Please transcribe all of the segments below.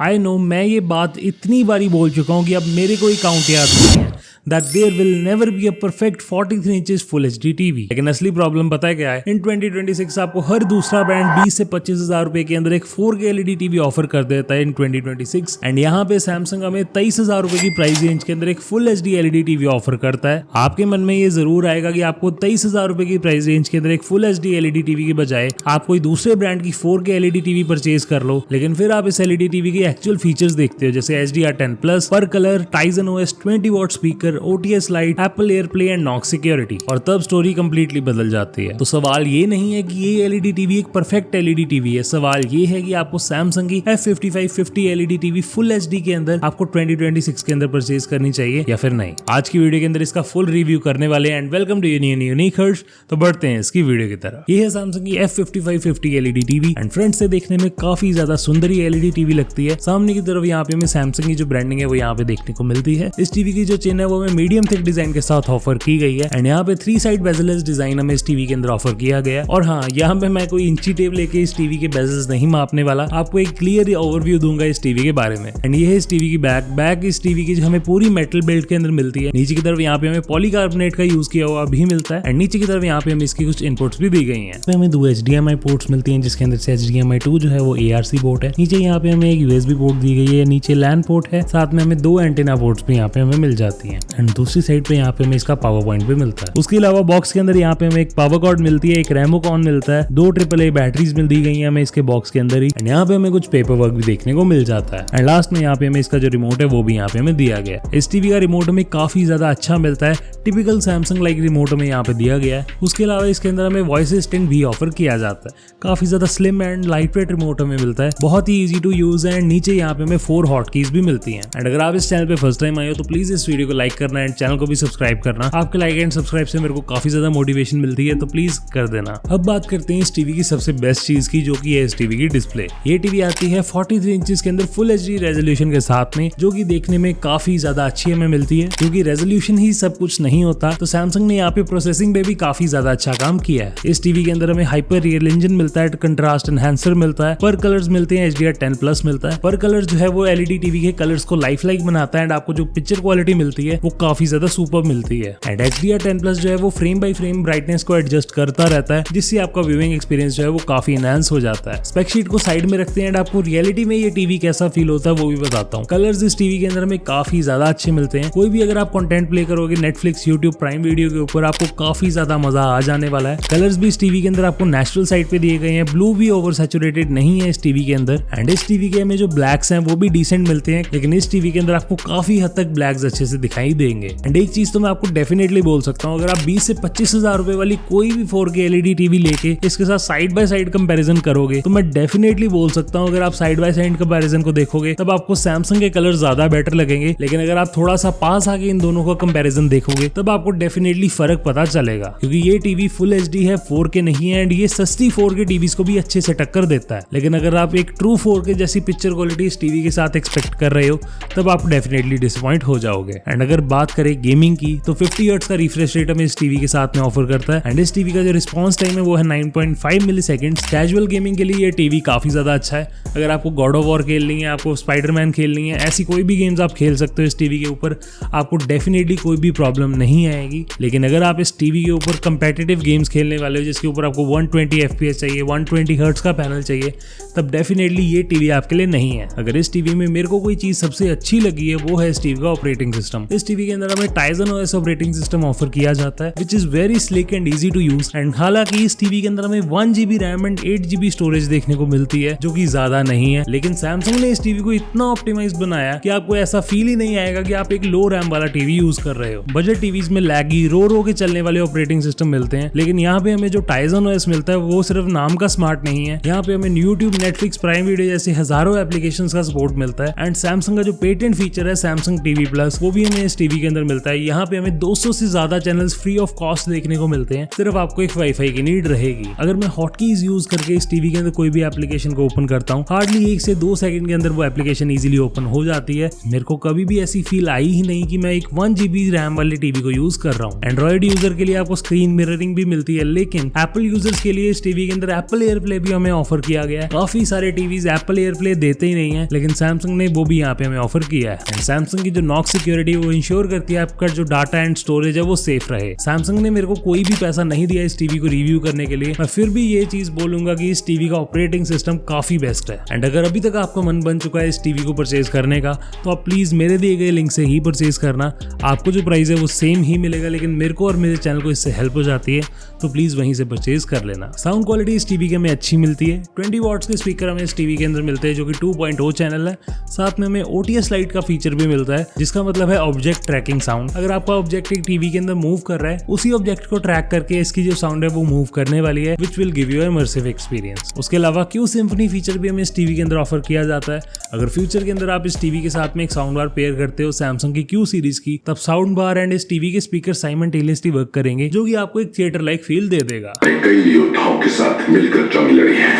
I know मैं ये बात इतनी बारी बोल चुका हूँ कि अब मेरे को ही काउंट याद नहीं है that there will never be a perfect 43 inches full HD TV। लेकिन असली प्रॉब्लम पता है क्या है? इन 2026 आपको हर दूसरा ब्रांड 20 से 25 हजार रुपए के अंदर एक 4K LED TV ऑफर कर देता है इन 2026 एंड यहाँ पे सैमसंग हमें 23,000 रुपए की प्राइस रेंज के अंदर एक full HD LED TV offer करता है। आपके मन में ये जरूर आएगा कि आपको 23,000 रुपए की प्राइस रेंज के अंदर एक फुल HD LED TV के बजाय आप कोई दूसरे ब्रांड की 4K LED TV परचेज कर लो, लेकिन फिर आप इस LED TV के एक्चुअल फीचर्स देखते हो जैसे HDR10+, पर colour, Tizen OS, 20 watt speaker, OTS light, Apple AirPlay and Knox security, और तब स्टोरी कंप्लीटली बदल जाती है। तो सवाल ये नहीं है कि ये LED TV एक परफेक्ट LED TV है, सवाल ये है कि आपको सैमसंग की F5550 LED TV full HD के अंदर आपको 2026 के अंदर परचेज करनी चाहिए या फिर नहीं। आज की वीडियो के अंदर इसका फुल रिव्यू करने वाले एंड वेलकम टू यूनिक हर्ष। तो बढ़ते हैं इसकी वीडियो की तरफ। ये है सैमसंग की F5550 LED TV and front से देखने में काफी ज्यादा सुंदर LED TV लगती है। सामने की तरफ यहाँ पे हमें सैमसंग की जो ब्रांडिंग है वो यहाँ पे देखने को मिलती है। इस टीवी की जो चेन है वो हमें मीडियम थिक डिजाइन के साथ ऑफर की गई है एंड यहाँ पे 3 साइड बेजल्स डिजाइन हमें इस टीवी के अंदर ऑफर किया गया है। और हाँ, यहाँ पे मैं कोई इंची टेप लेके इस टीवी के बेजल्स नहीं मापने वाला, आपको एक क्लियर ओवरव्यू दूंगा इस टीवी के बारे में। एंड ये है इस टीवी की बैक इस टीवी की हमें पूरी मेटल बिल्ड के अंदर मिलती है। नीचे की तरफ यहाँ पे हमें पॉलीकार्बोनेट का यूज किया हुआ भी मिलता है एंड नीचे की तरफ यहाँ पे हमें इसकी कुछ इनपुट्स भी दी गई हैं। तो हमें 2 HDMI पोर्ट्स मिलती हैं जिसके अंदर से HDMI 2 जो है वो ARC पोर्ट है। नीचे यहाँ पे हमें एक USB पोर्ट दी गई है, नीचे LAN पोर्ट है, साथ में हमें 2 एंटेना पोर्ट्स भी यहाँ पे हमें मिल जाती हैं एंड दूसरी साइड पे यहाँ पे हमें इसका पावर पॉइंट भी मिलता है। उसके अलावा बॉक्स के अंदर यहाँ पे हमें एक पावर कॉर्ड मिलती है, एक रेमोकॉन मिलता है, 2 AAA बैटरीज मिल दी गई हैं हमें इसके बॉक्स के अंदर ही एंड यहाँ पे हमें कुछ पेपर वर्क भी देखने को मिल जाता है एंड लास्ट में यहाँ पे हमें इसका जो रिमोट है वो भी यहाँ पे हमें दिया गया है। इस टीवी का रिमोट हमें काफी ज्यादा अच्छा मिलता है, टिपिकल सैमसंग लाइक रिमोट हमें यहाँ पे दिया गया है। उसके अलावा इसके अंदर हमें वॉइस असिस्टेंट भी ऑफर किया जाता है। काफी ज्यादा slim and light weight remote हमें मिलता है, बहुत ही इजी टू यूज है एंड नीचे यहाँ पे हमें 4 हॉटकीज भी मिलती हैं। एंड अगर आप इस चैनल पे फर्स्ट टाइम आए हो तो प्लीज इस वीडियो को लाइक करना एंड चैनल को भी सब्सक्राइब करना। आपके लाइक एंड सब्सक्राइब से मेरे को काफी ज्यादा मोटिवेशन मिलती है, तो प्लीज कर देना। अब बात करते हैं इस टीवी की सबसे बेस्ट चीज की, जो कि है इस टीवी की डिस्प्ले। ये टीवी आती है 43 इंचेस के अंदर फुल HD रेजोल्यूशन के साथ में, जो कि देखने में काफी ज्यादा अच्छी हमें मिलती है। क्योंकि रेजोल्यूशन ही सब कुछ नहीं होता, तो सैमसंग ने यहाँ पे प्रोसेसिंग पे भी काफी ज्यादा अच्छा काम किया है। इस टीवी के अंदर हमें हाइपर रियल इंजन मिलता है, कंट्रास्ट एनहांसर मिलता है, पर कलर्स मिलते हैं, HDR10+ मिलता है। पर कलर्स जो है वो LED टीवी के कलर्स को लाइफ लाइक बनाता है एंड आपको जो पिक्चर क्वालिटी मिलती है वो काफी ज्यादा सुपर मिलती है। एंड HDR10+ जो है वो फ्रेम बाय फ्रेम ब्राइटनेस को एडजस्ट करता रहता है, जिससे आपका व्यूइंग एक्सपीरियंस जो है वो काफी एनहांस हो जाता है। स्पेक शीट को साइड में रखते हैं एंड आपको रियलिटी में ये टीवी कैसा फील होता है वो भी बताता हूँ। कलर्स इस टीवी के अंदर हमें काफी ज्यादा अच्छे मिलते हैं। कोई भी अगर आप कंटेंट प्ले करोगे नेटफ्लिक्स, यूट्यूब, प्राइम वीडियो के ऊपर, आपको काफी ज्यादा मजा आ जाने वाला है। कलर्स भी इस टीवी के अंदर आपको नेचुरल साइड पे दिए गए हैं, ब्लू भी ओवर सैचुरेटेड नहीं है इस टीवी के अंदर। एंड इस टीवी के हमें जो ब्लैक्स हैं वो भी डिसेंट मिलते हैं, लेकिन इस टीवी के अंदर आपको काफी हद तक ब्लैक्स अच्छे से दिखाई देंगे। एंड एक चीज तो मैं आपको डेफिनेटली बोल सकता हूँ, अगर आप 20 से 25 हजार रुपए वाली कोई भी 4K LED टीवी लेके इसके साथ साइड बाय साइड कंपैरिजन करोगे तो मैं डेफिनेटली बोल सकता हूँ, अगर आप साइड बाय साइड कंपैरिजन को देखोगे तब आपको सैमसंग के कलर ज्यादा बेटर लगेंगे। लेकिन अगर आप थोड़ा सा पास आके इन दोनों का कंपैरिजन देखोगे तब आपको डेफिनेटली फर्क पता चलेगा, क्योंकि ये टीवी फुल HD है, 4K नहीं है एंड ये सस्ती 4K टीवीज को भी अच्छे से टक्कर देता है। लेकिन अगर आप एक ट्रू 4K जैसी पिक्चर क्वालिटी इस टीवी के साथ एक्सपेक्ट कर रहे हो तब आप डेफिनेटली डिसअपॉइंट हो जाओगे। एंड अगर बात करें गेमिंग की तो 50 हर्ट्ज का रिफ्रेश रेट हमें इस टीवी के साथ में ऑफर करता है एंड इस टीवी का जो रिस्पॉन्स टाइम है वो है 9.5 मिलीसेकंड्स। कैजुअल गेमिंग के लिए ये टीवी काफी ज्यादा अच्छा है। अगर आपको गॉड ऑफ वॉर खेलनी है, आपको स्पाइडरमैन खेलनी है, ऐसी कोई भी गेम्स आप खेल सकते हो इस टीवी के ऊपर, आपको डेफिनेटली कोई भी प्रॉब्लम नहीं आएगी। लेकिन अगर आप इस टीवी के ऊपर कंपेटिटिव गेम्स खेलने वाले हो जिसके ऊपर आपको 120 FPS चाहिए, 120 हर्ट्ज का पैनल चाहिए, तब डेफिनेटली ये टीवी आपके लिए नहीं है। अगर इस टीवी में मेरे को कोई चीज सबसे अच्छी लगी है वो है इस टीवी का ऑपरेटिंग सिस्टम। इस टीवी के अंदर हमें Tizen OS operating system offer किया जाता है, which is very slick and easy to use. And हालांकि इस टीवी के अंदर हमें 1GB RAM and 8GB storage देखने को मिलती है, जो कि ज्यादा नहीं है, लेकिन सैमसंग ने इस टीवी को इतना ऑप्टिमाइज बनाया कि आपको ऐसा फील ही नहीं आएगा कि आप एक लो रैम वाला टीवी यूज कर रहे हो। बजट टीवीज में लैगी रो के चलने वाले ऑपरेटिंग सिस्टम मिलते हैं, लेकिन यहाँ पे हमें जो Tizen OS मिलता है वो सिर्फ नाम का स्मार्ट नहीं है। यहाँ पे हमें यूट्यूब, नेटफ्लिक्स, प्राइम वीडियो जैसे हजारों एप्लीकेशंस का सपोर्ट मिलता है एंड सैमसंग का जो पेटेंट फीचर है सैमसंग TV+, वो भी हमें इस टीवी टीवी के अंदर मिलता है। यहाँ पे हमें 200 से ज्यादा चैनल्स फ्री ऑफ कॉस्ट देखने को मिलते हैं, सिर्फ आपको एक वाईफाई की नीड रहेगी। अगर मैं हॉटकीज यूज करके इस टीवी के अंदर कोई भी एप्लीकेशन को ओपन करता हूँ, हार्डली 1 से 2 सेकंड के अंदर वो एप्लीकेशन इजीली ओपन हो जाती है। मेरे को कभी भी ऐसी फील आई ही नहीं कि मैं एक 1 GB रैम वाले टीवी को यूज कर रहा हूँ। एंड्रॉइड यूजर के लिए आपको स्क्रीन मिररिंग भी मिलती है, लेकिन एप्पल यूजर्स के लिए इस टीवी के अंदर एप्पल एयरप्ले भी हमें ऑफर किया गया है। काफी सारे टीवीज एप्पल एयरप्ले देते ही नहीं है, लेकिन सैमसंग ने वो भी यहाँ पे हमें ऑफर किया है। एंड सैमसंग की जो नॉक सिक्योरिटी वो इंश्योर करती है आपका जो डाटा एंड स्टोरेज है वो सेफ रहे। सैमसंग ने मेरे को कोई भी पैसा नहीं दिया इस टीवी को रिव्यू करने के लिए, मैं फिर भी ये चीज बोलूंगा कि इस टीवी का ऑपरेटिंग सिस्टम काफी बेस्ट है। एंड अगर अभी तक आपका मन बन चुका है इस टीवी को परचेज करने का, तो आप प्लीज मेरे दिए गए लिंक से ही परचेज करना। आपको जो प्राइस है वो सेम ही मिलेगा, लेकिन मेरे को और मेरे चैनल को इससे हेल्प हो जाती है, तो प्लीज वहीं से परचेज कर लेना। साउंड क्वालिटी इस टीवी के हमें अच्छी मिलती है। 20 वॉट्स के स्पीकर हमें इस टीवी के अंदर मिलते हैं, जो कि 2.0 चैनल है। साथ में हमें OTS लाइट का फीचर भी मिलता है, जिसका मतलब है ऑब्जेक्ट ट्रैकिंग साउंड। अगर आपका ऑब्जेक्ट एक टीवी के अंदर मूव कर रहा है, उसी ऑब्जेक्ट को ट्रैक करके इसकी जो साउंड है वो मूव करने वाली है, which will give you immersive experience. उसके अलावा Q सिम्फनी फीचर भी हमें इस टीवी के अंदर ऑफर किया जाता है। अगर फ्यूचर के अंदर आप इस टीवी के साथ में एक साउंड बार पेयर करते हो सैमसंग की Q सीरीज की, तब साउंड बार एंड इस टीवी के स्पीकर साइमल्टेनियसली वर्क करेंगे, जो कि आपको एक थिएटर लाइक फील दे देगा। कई योद्धाओं के साथ मिलकर जंग लड़ी है,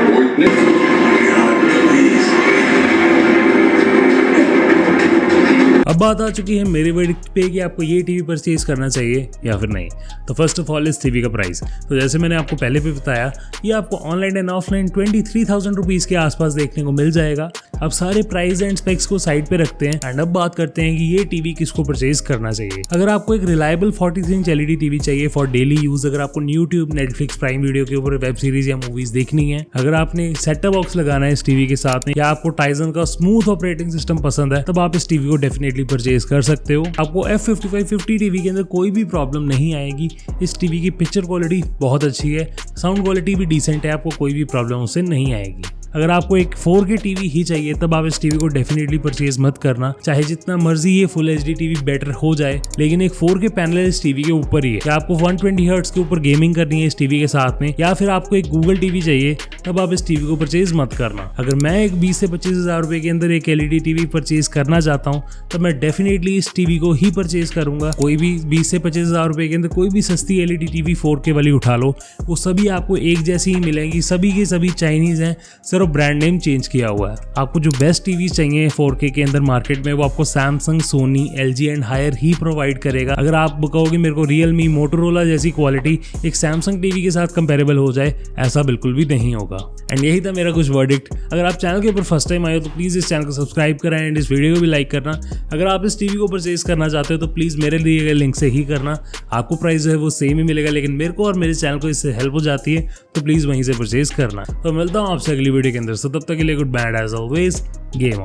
वो इतने अब बात आ चुकी है मेरे वर्डिक्ट पे कि आपको ये टीवी परचेज करना चाहिए या फिर नहीं। तो फर्स्ट ऑफ ऑल इस टीवी का प्राइस, तो जैसे मैंने आपको पहले भी बताया, ये आपको ऑनलाइन एंड ऑफलाइन 23,000 रुपीज़ के आसपास देखने को मिल जाएगा। अब सारे प्राइस एंड स्पेक्स को साइड पे रखते हैं एंड अब बात करते हैं कि ये टीवी किसको परचेज करना चाहिए। अगर आपको एक रिलायबल 43 इंच LED टीवी चाहिए फॉर डेली यूज, अगर आपको यूट्यूब, नेटफ्लिक्स, प्राइम वीडियो के ऊपर वेब सीरीज या मूवीज देखनी है, अगर आपने सेटअप बॉक्स लगाना है इस टीवी के साथ में, या आपको टाइजन का स्मूथ ऑपरेटिंग सिस्टम पसंद है, तब आप इस टीवी को डेफिनेटली परचेज कर सकते हो। आपको F5550 टीवी के अंदर कोई भी प्रॉब्लम नहीं आएगी। इस टीवी की पिक्चर क्वालिटी बहुत अच्छी है, साउंड क्वालिटी भी डिसेंट है, आपको कोई भी प्रॉब्लम उससे नहीं आएगी। अगर आपको एक 4K टीवी ही चाहिए, तब आप इस टीवी को डेफिनेटली परचेज मत करना, चाहे जितना मर्जी ये फुल HD टीवी बेटर हो जाए, लेकिन एक 4K पैनल इस टीवी के ऊपर ही है। या आपको 120 हर्ट्ज के ऊपर गेमिंग करनी है इस टीवी के साथ में, या फिर आपको एक गूगल टीवी चाहिए, तब आप इस टीवी को परचेज मत करना। अगर मैं एक 20 से 25 हज़ार रुपए के अंदर एक LED टीवी परचेज करना चाहता हूँ, तब मैं डेफिनेटली इस टीवी को ही परचेज करूंगा। कोई भी 20 से 25 हज़ार रुपए के अंदर कोई भी सस्ती LED टीवी 4K वाली उठा लो, वो सभी आपको एक जैसी ही मिलेंगी। सभी के सभी चाइनीज हैं, सिर्फ ब्रांड नेम चेंज किया हुआ है। आपको जो बेस्ट टीवी चाहिए 4K के अंदर मार्केट में, वो आपको Samsung, Sony, LG and Haier ही प्रोवाइड करेगा। अगर आप कहोगे मेरे को रियलमी, मोटोरोला जैसी क्वालिटी एक सैमसंग टीवी के साथ कंपेरेबल हो जाए, ऐसा बिल्कुल भी नहीं होगा। एंड यही था मेरा कुछ वर्डिक्ट। अगर आप चैनल के ऊपर फर्स्ट टाइम आए हो तो प्लीज इस चैनल को सब्सक्राइब करें एंड इस वीडियो को भी लाइक करना। अगर आप इस टीवी को परचेज करना चाहते हो तो प्लीज मेरे दिए गए लिंक से ही करना। आपको प्राइस जो है वो सेम ही मिलेगा, लेकिन मेरे को और मेरे चैनल को इससे हेल्प हो जाती है, तो प्लीज वहीं से परचेज करना। तो मिलता हूँ आपसे अगली वीडियो के अंदर। सो तब तक के लिए goodbye, as always, game on.